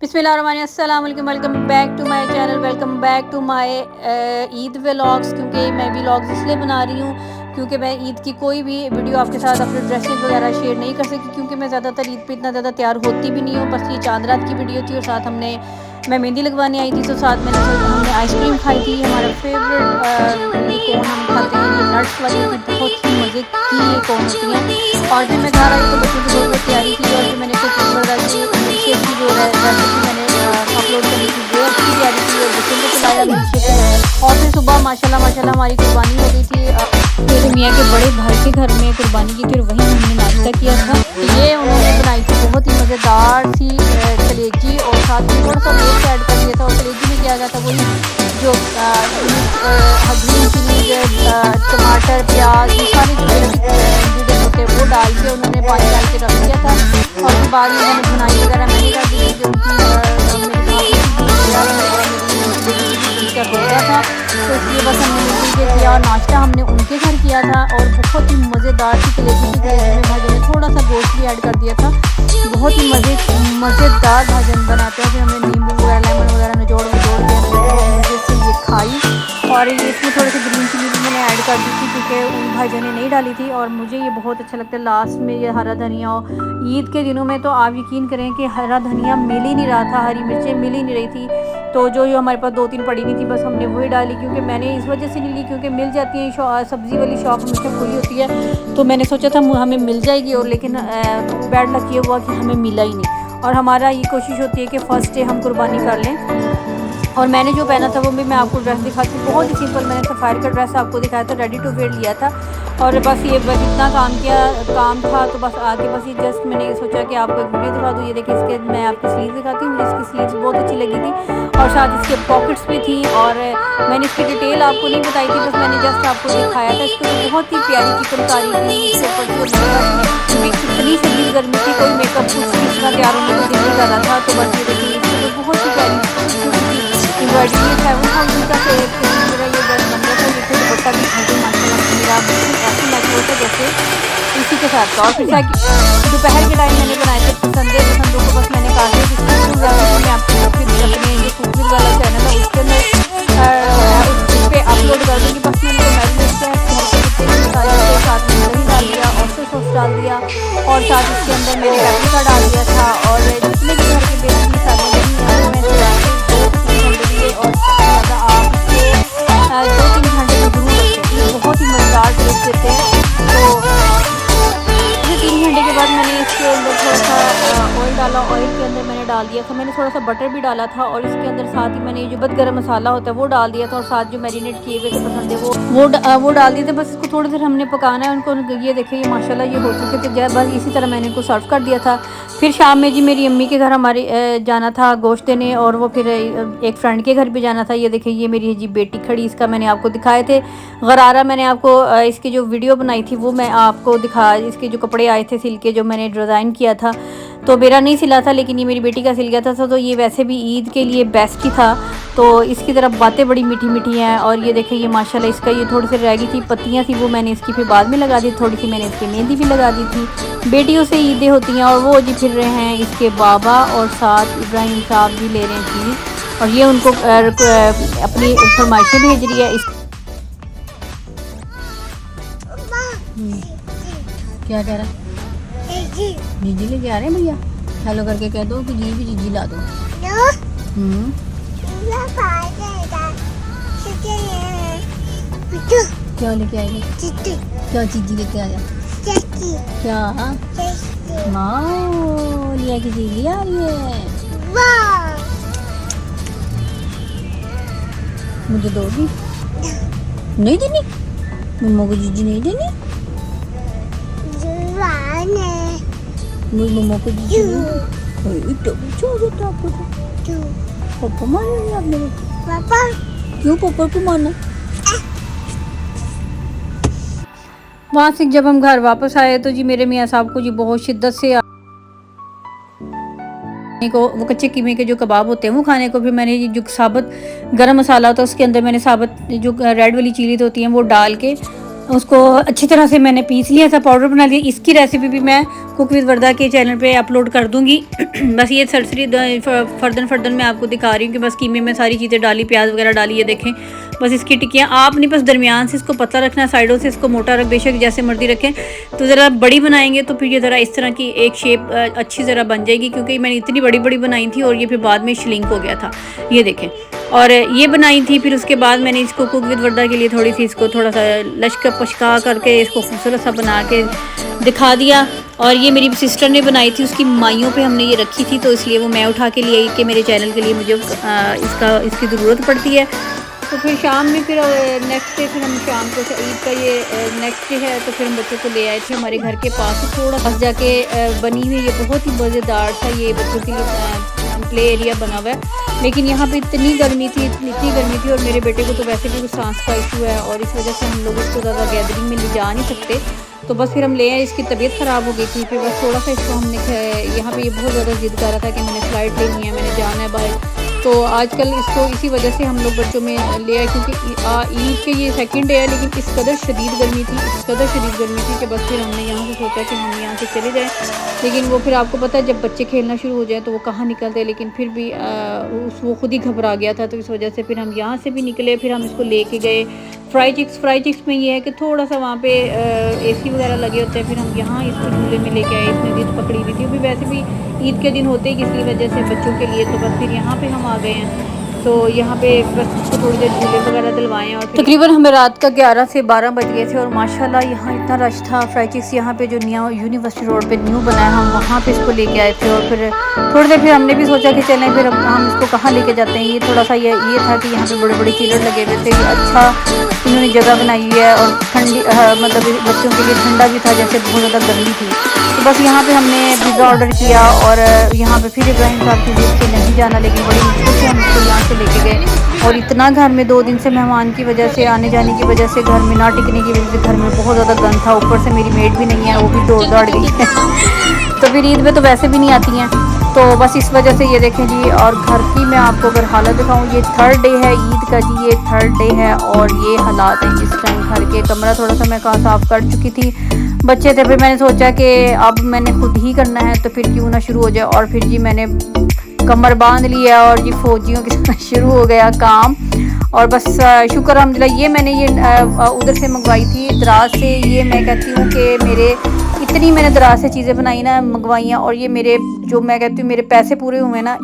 अस्सलामुअलैकुम, welcome back to my channel, welcome back to my Eid vlogs. क्योंकि मैं vlogs इसलिए बना रही हूँ क्योंकि मैं ईद की कोई भी वीडियो आपके साथ अपने ड्रेसेस वगैरह शेयर नहीं कर सकती, क्योंकि मैं ज़्यादातर ईद पे इतना ज़्यादा तैयार होती भी नहीं हूँ। बस ये चांद रात की वीडियो थी और साथ मैं मेहंदी लगवाने आई थी, तो साथ हमने आइसक्रीम खाई थी। हमारा फेवरेट ये कोन हम खाते हैं, ये नट्स वाली होती, बहुत ही मज़े की ये कोन होती हैं। और जब मैं घर आई तो बच्चों की बहुत तैयारी की और जो मैंने कुकिंग वगैरह की मिल्क शेक की जो रेसिपी मैंने अपलोड करी थी, वो अच्छी तैयारी की और बच्चों को खिलाया मिल्क शेक। और फिर सुबह माशाल्लाह माशाल्लाह हमारी कुर्बानी हो गई थी मेरे मियाँ के बड़े भाई के घर में कुर्बानी की थी और वहीं हमने नाश्ता किया था। ये उन्होंने बनाई थी बहुत ही मज़ेदार सी कलेजी और साथ में थोड़ा सा वेस्ट ऐड कर दिया था। और कलेजी में किया गया था वही जो ग्रीन चिली, टमाटर, प्याज, ये सारे जो इंग्रीडियंट होते हैं वो डाल के उन्होंने पानी डाल के रख दिया था। और उसके बाद में मैंने बुनाई वगैरह मैंने कर दी थी, जो का रोज़ा था, तो इसलिए बस हमने मिलजुल के किया और नाश्ता हमने उनके घर किया था। और बहुत ही मज़ेदार सी कलेजी की ग्रेवी में भाजी ने थोड़ा सा गोश्त भी ऐड कर दिया था। बहुत ही मज़ेदार भाजन बनाते हैं। फिर हमने नींबू वगैरह लेमन वगैरह निचोड़ के मज़े से ये खाई। और ये इसमें थोड़ी सी ग्रीन चिली भी मैंने ऐड कर दी थी क्योंकि उन भाईजान ने नहीं डाली थी। और मुझे ये बहुत अच्छा लगता है लास्ट में ये हरा धनिया हो। ईद के दिनों में तो आप यकीन करें कि हरा धनिया मिल ही नहीं रहा था, हरी मिर्चें मिल ही नहीं रही थी। तो जो हमारे पास 2-3 पड़ी हुई थी बस हमने वही डाली, क्योंकि मैंने इस वजह से नहीं ली क्योंकि मिल जाती है, सब्ज़ी वाली शॉप हमेशा खुली होती है। तो मैंने सोचा था हमें मिल जाएगी, और लेकिन बैड लक ये हुआ कि हमें मिला ही नहीं। और हमारा ये कोशिश होती है कि फ़र्स्ट डे हम कुर्बानी कर लें। और मैंने जो पहना था वो भी मैं आपको ड्रेस दिखाती हूँ, बहुत ही सिंपल। मैंने सफ़ायर का ड्रेस आपको दिखाया था, रेडी टू वेयर लिया था। और बस इतना काम था, तो बस आगे बस ये जस्ट मैंने सोचा कि आपको एक वीडियो दिखा दूँ। ये देखिए, इसके मैं आपकी स्लीव दिखाती हूँ। मुझे इसकी स्लीव्स बहुत अच्छी लगी थी और साथ इसके पॉकेट्स भी थी। और मैंने इसकी डिटेल आपको नहीं बताई थी, बस मैंने जस्ट आपको दिखाया था। इसको तो बहुत ही प्यारी चिकनकारी थी इसके ऊपर, क्योंकि इतनी शदीद गर्मी थी, कोई मेकअप कुछ भी इतना तैयार होने को दिल नहीं कर रहा था। तो बस ये देखिए, इसको तो बहुत ही प्यारी एम्ब्रॉयडरी 7,000 का मेरा ये ड्रेस बन गया था। देखिए दुपट्टा भी माशाल्लाह मेरा ऐसे मैच होता जैसे इसी के साथ था। और फिर दोपहर के टाइम मैंने बनाए थे पसंदों को, बस मैंने कहा मैं आपको अपने ये कुकिंग वाला चैनल है उसके अंदर उस पर अपलोड कर दूँगी। बस मैंने मैरिनेट किया है, घर के जितने भी मसाले थे साथ में दही डाल दिया, ऑयस्टर सॉस डाल दिया और साथ इसके अंदर मैंने पेपरिका डाल दिया था। और जितने भी घर के बेसिक मसाले नहीं हैं मैं और ज़्यादा आप 2-3 घंटे में जरूर रखें, बहुत ही मज़ेदार टेस्ट देते हैं। तो 3 घंटे के बाद मैंने इसके अंदर थोड़ा सा ऑयल डाला, ऑयल के अंदर मैंने डाल दिया था, मैंने थोड़ा सा बटर भी डाला था। और इसके अंदर साथ ही मैंने जो बद गरम मसाला होता है वो डाल दिया था, और साथ जो मैरिनेट किए हुए थे पसंद है वो डाल दिए थे। बस इसको थोड़ी देर हमने पकाना है उनको। ये देखिए, ये माशाल्लाह ये हो चुके थे। बस इसी तरह मैंने इनको सर्व कर दिया था। फिर शाम में जी मेरी अम्मी के घर हमारे जाना था गोश्त देने, और वो फिर एक फ्रेंड के घर भी जाना था। ये देखिए, ये मेरी जी बेटी खड़ी, इसका मैंने आपको दिखाए थे गरारा। मैंने आपको इसकी जो वीडियो बनाई थी वो मैं आपको इसके जो कपड़े आए थे सिल के, जो मैंने डिज़ाइन किया था, तो मेरा नहीं सिला था लेकिन ये मेरी बेटी का सिल गया था। तो ये वैसे भी ईद के लिए बेस्ट ही था। तो इसकी तरफ बातें बड़ी मीठी मीठी हैं। और ये देखिए, ये माशाल्लाह इसका ये थोड़ी सी रह गई थी पत्तियाँ थी, वो मैंने इसकी फिर बाद में लगा दी, थोड़ी सी मैंने इसकी मेहंदी भी लगा दी थी। बेटियों से ईदें होती हैं और वो जी फिर रहे हैं इसके बाबा, और साथ इब्राहिम साहब भी ले रहे हैं चीज़, और ये उनको अपनी फरमाइशें भेज रही है। क्या कह रहा है? जीजी लेके आ रहे हैं भैया, हेलो करके कह दो कि जीजी ला दो। क्या लेके आएंगे? क्या चीज़ लेके आया? क्या माँ लिया की चीज़ लिया रही है? मुझे दोगी? नहीं देनी मम्मा को, जीजी नहीं देनी मम्मा को, जीजी पापा मारेंगे आपने? पापा क्यों पापा को मारना? वहाँ से जब हम घर वापस आए तो जी मेरे मियाँ साहब को जी बहुत शिद्दत से वो कच्चे कीमे के जो कबाब होते हैं वो खाने को। फिर मैंने जो साबुत गरम मसाला होता है उसके अंदर मैंने साबुत जो रेड वाली चिली होती हैं वो डाल के उसको अच्छी तरह से मैंने पीस लिया था, पाउडर बना लिया। इसकी रेसिपी भी मैं कुक विद वर्दा के चैनल पे अपलोड कर दूंगी। बस ये सरसरी फर्दन मैं आपको दिखा रही हूँ कि बस कीमे में सारी चीज़ें डाली, प्याज वगैरह डाली, ये देखें। बस इसकी टिक्कियाँ आपने बस दरमियान से इसको पतला रखना, साइडों से इसको मोटा रख, बेशक जैसे मर्जी रखें। तो ज़रा बड़ी बनाएंगे तो फिर ये ज़रा इस तरह की एक शेप अच्छी ज़रा बन जाएगी, क्योंकि मैंने इतनी बड़ी बड़ी बनाई थी और ये फिर बाद में श्रिंक हो गया था, ये देखें। और ये बनाई थी, फिर उसके बाद मैंने इसको कुक विद वर्दा के लिए थोड़ी सी इसको थोड़ा सा लश्का पशका करके इसको खूबसूरत सा बना के दिखा दिया। और ये मेरी सिस्टर ने बनाई थी, उसकी माइयों पे हमने ये रखी थी, तो इसलिए वो मैं उठा के लिए आई कि मेरे चैनल के लिए मुझे इसकी ज़रूरत पड़ती है। तो फिर शाम में फिर नेक्स्ट डे फिर हम शाम को ईद का ये नेक्स्ट डे है, तो फिर हम बच्चों को ले आए थे हमारे घर के पास थोड़ा पास जाके बनी हुई ये बहुत ही मज़ेदार था ये बच्चों के लिए प्ले एरिया बना हुआ है। लेकिन यहाँ पे इतनी गर्मी थी, इतनी गर्मी थी, और मेरे बेटे को तो वैसे भी कुछ सांस का इशू है और इस वजह से हम लोग इसको ज़्यादा गैदरिंग में ले जा नहीं सकते। तो बस फिर हम ले आए, इसकी तबीयत ख़राब हो गई थी, फिर बस थोड़ा सा इसको हमने यहाँ पे ये बहुत ज़्यादा ज़िद कर रहा था कि मैंने फ्लाइट लेनी है, मैंने जाना है बाहर। तो आजकल इसको इसी वजह से हम लोग बच्चों में ले आए, क्योंकि ईद के ये सेकंड डे है, लेकिन इस कदर शदीद गर्मी थी कि बस फिर हमने यहाँ से सोचा कि हम यहाँ से चले जाएँ। लेकिन वो फिर आपको पता है जब बच्चे खेलना शुरू हो जाए तो वो कहाँ निकलते हैं, लेकिन फिर भी वो खुद ही घबरा गया था, तो इस वजह से फिर हम यहाँ से भी निकले। फिर हम इसको लेके गए फ्राई चिक्स में ये है कि थोड़ा सा वहाँ पे AC वगैरह लगे होते हैं। फिर हम यहाँ इसको झूले में लेके आए, इसने जिद पकड़ी हुई थी, अभी वैसे भी ईद के दिन होते ही किसी वजह से बच्चों के लिए, तो बस फिर यहाँ पे हम आ गए हैं। तो यहाँ पे बस इसको थोड़ी देर झूले वगैरह दिलवाएं, और तकरीबन हमें रात का 11 से 12 बज गए थे। और माशाल्लाह यहाँ इतना रश था। फ्राई चिक्स यहाँ पे जो न्यू यूनिवर्सिटी रोड पे न्यू बना है, हम वहाँ पे इसको लेके आए थे। और फिर थोड़ी देर फिर हमने भी सोचा कि चलें, फिर हम इसको कहाँ लेके जाते हैं। ये थोड़ा सा ये था कि यहाँ पे बड़े बड़े चिलर लगे हुए थे, अच्छा इन्होंने जगह बनाई हुई है, और ठंडी मतलब बच्चों के लिए ठंडा भी था, जैसे बहुत ज़्यादा गर्मी थी। तो बस यहाँ पे हमने पिज़्ज़ा ऑर्डर किया, और यहाँ पे फिर इब्राहिम साहब की जिद से नहीं जाना, लेकिन बड़ी मुश्किल से हम इसको यहाँ से लेके गए। और इतना घर में 2 दिन से मेहमान की वजह से, आने जाने की वजह से, घर में ना टिकने की वजह से घर में बहुत ज़्यादा गंद था। ऊपर से मेरी मेड भी नहीं है, वो भी दौड़ गई है तो फिर ईद में तो वैसे भी नहीं आती हैं, तो बस इस वजह से ये देखें जी। और घर की मैं आपको अगर हालत दिखाऊं, ये 3rd डे है ईद का जी, ये 3rd डे है, और ये हालात हैं इस टाइम घर के। कमरा थोड़ा सा मैं कहाँ साफ़ कर चुकी थी, बच्चे थे, फिर मैंने सोचा कि अब मैंने खुद ही करना है, तो फिर क्यों ना शुरू हो जाए। और फिर जी मैंने कमर बांध लिया, और ये फ़ौजियों के साथ शुरू हो गया काम। और बस शुक्र अल्हम्दुलिल्लाह, ये मैंने ये उधर से मंगवाई थी दराज से। ये मैं कहती हूँ कि मेरे इतनी मैंने दराज से चीज़ें बनाई ना, मंगवाई हैं, और ये मेरे जो मैं कहती हूँ मेरे पैसे पूरे हुए ना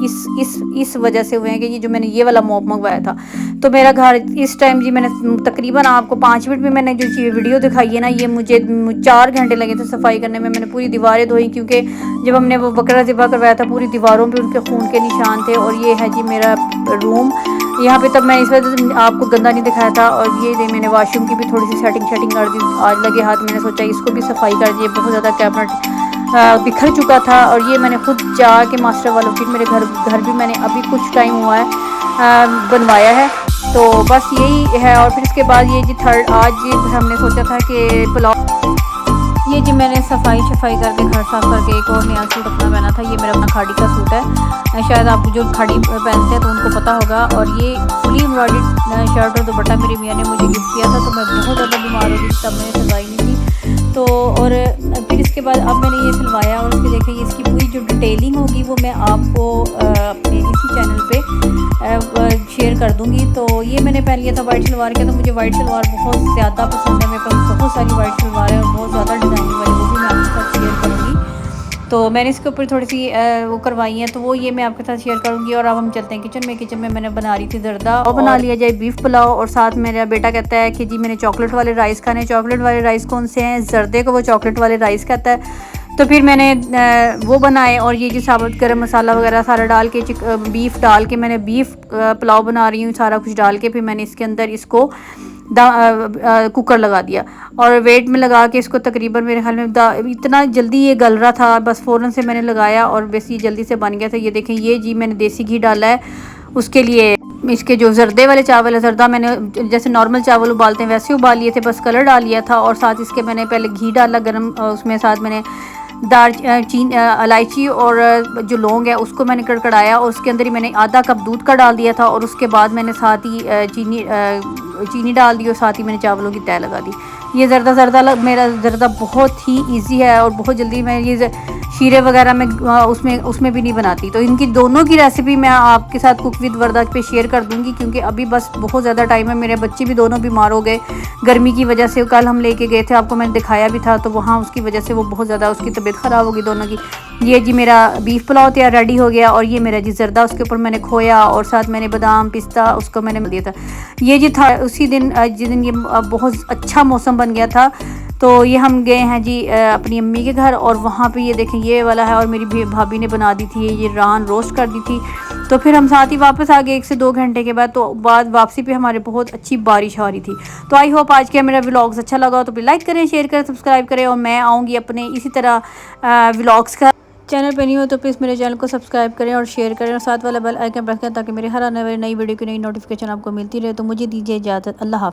इस वजह से हुए हैं कि ये जो मैंने ये वाला मॉप मंगवाया था। तो मेरा घर इस टाइम जी, मैंने तकरीबन आपको 5 मिनट में मैंने जो वीडियो दिखाई है ना, ये मुझे 4 घंटे लगे थे सफाई करने में। मैंने पूरी दीवारें धोई, क्योंकि जब हमने वो बकरा ज़िबा करवाया था पूरी दीवारों पे उनके खून के निशान थे। और ये है जी मेरा रूम यहाँ पे, तब मैं इस वजह से आपको गंदा नहीं दिखाया था। और ये मैंने वॉशरूम की भी थोड़ी सी सेटिंग कर दी, आज लगे हाथ। मैंने सोचा इसको भी सफाई कर दी, बहुत ज़्यादा कैबिनेट बिखर चुका था। और ये मैंने खुद जाके मास्टर वालों की, मेरे घर भी मैंने अभी कुछ टाइम हुआ है बनवाया है। तो बस यही है। और फिर इसके बाद ये जी आज हमने सोचा था कि पुलाव, ये जी मैंने सफाई करके घर साफ करके एक और नया सूट अपना पहना था। ये मेरा अपना खाड़ी का सूट है, शायद आप जो खाड़ी पहनते हैं तो उनको पता होगा। और ये फुली एम्ब्रॉयडर्ड शर्ट और दुपट्टा मेरी मियाँ ने मुझे गिफ्ट किया था, तो मैं बहुत ज़्यादा बीमार हो गई थी, तब मैंने सिलवाई नहीं थी। तो और फिर इसके बाद अब मैंने ये सिलवाया, और उसके देखिए इसकी पूरी जो डिटेलिंग होगी वो मैं आपको अपने इसी चैनल पे शेयर कर दूंगी। तो ये मैंने पहन लिया था वाइट शलवार के, तो मुझे वाइट शलवार बहुत ज़्यादा पसंद है। मेरे पास बहुत सारी वाइट शलवार है, और बहुत ज़्यादा डिज़ाइनिंग वाली, वो भी मैं आपके साथ शेयर करूँगी। तो मैंने इसके ऊपर थोड़ी सी वो करवाई है, तो वो ये मैं आपके साथ शेयर करूँगी। और अब हम चलते हैं किचन में मैंने बना रही थी जर्दा, और बना लिया जाए बीफ पुलाव। और साथ मेरा बेटा कहता है कि जी मैंने चॉकलेट वाले राइस खाने। चॉकलेट वाले राइस कौन से हैं? जर्दे को वो चॉकलेट वाले राइस कहता है। तो फिर मैंने वो बनाए, और ये जो साबुत गरम मसाला वगैरह सारा डाल के बीफ डाल के मैंने बीफ पुलाव बना रही हूँ, सारा कुछ डाल के। फिर मैंने इसके अंदर इसको कुकर लगा दिया, और वेट में लगा के इसको तकरीबन मेरे ख्याल में इतना जल्दी ये गल रहा था, बस फ़ौरन से मैंने लगाया, और बस ये जल्दी से बन गया था। ये देखें, ये जी मैंने देसी घी डाला है उसके लिए। इसके जो जर्दे वाले चावल है, जर्दा मैंने जैसे नॉर्मल चावल उबालते हैं वैसे उबाल लिए थे, बस कलर डाल लिया था। और साथ इसके मैंने पहले घी डाला गरम, उसमें साथ मैंने इलायची और जो लौंग है उसको मैंने कड़कड़ाया, और उसके अंदर ही मैंने आधा कप दूध का डाल दिया था। और उसके बाद मैंने साथ ही चीनी डाल दी, और साथ ही मैंने चावलों की तय लगा दी। ये मेरा ज़रदा बहुत ही इजी है और बहुत जल्दी मैं ये शीरे वगैरह में उसमें भी नहीं बनाती। तो इनकी दोनों की रेसिपी मैं आपके साथ कुक विद वर्दा पे शेयर कर दूंगी, क्योंकि अभी बस बहुत ज़्यादा टाइम है। मेरे बच्चे भी दोनों बीमार हो गए गर्मी की वजह से। कल हम लेके गए थे, आपको मैंने दिखाया भी था, तो वहाँ उसकी वजह से वो बहुत ज़्यादा उसकी तबीयत ख़राब होगी दोनों की। ये जी मेरा बीफ पुलाव तैयार रेडी हो गया, और ये मेरा जी ज़रदा, उसके ऊपर मैंने खोया और साथ मैंने बादाम पिस्ता उसको मैंने दिया था। ये जी था उसी दिन जिस दिन ये बहुत अच्छा मौसम बन गया था। तो ये हम गए हैं जी अपनी अम्मी के घर, और वहाँ पे ये देखें ये वाला है, और मेरी भाभी ने बना दी थी ये रान रोस्ट कर दी थी। तो फिर हम साथ ही वापस आ गए 1 से 2 घंटे के बाद। तो बाद वापसी पे हमारे बहुत अच्छी बारिश आ रही थी। तो आई होप आज का मेरा व्लॉग्स अच्छा लगा हो तो प्लीज़ लाइक करें, शेयर करें, सब्सक्राइब करें, और मैं आऊँगी अपने इसी तरह व्लॉग्स का। चैनल पे नहीं हो तो प्लीज़ मेरे चैनल को सब्सक्राइब करें और शेयर करें, और साथ वाला बेल आइकन प्रेस करें ताकि मेरे हर आने वाली नई वीडियो की नई नोटिफिकेशन आपको मिलती रहे। तो मुझे दीजिए इजाज़त, अल्लाह हाफ़िज़।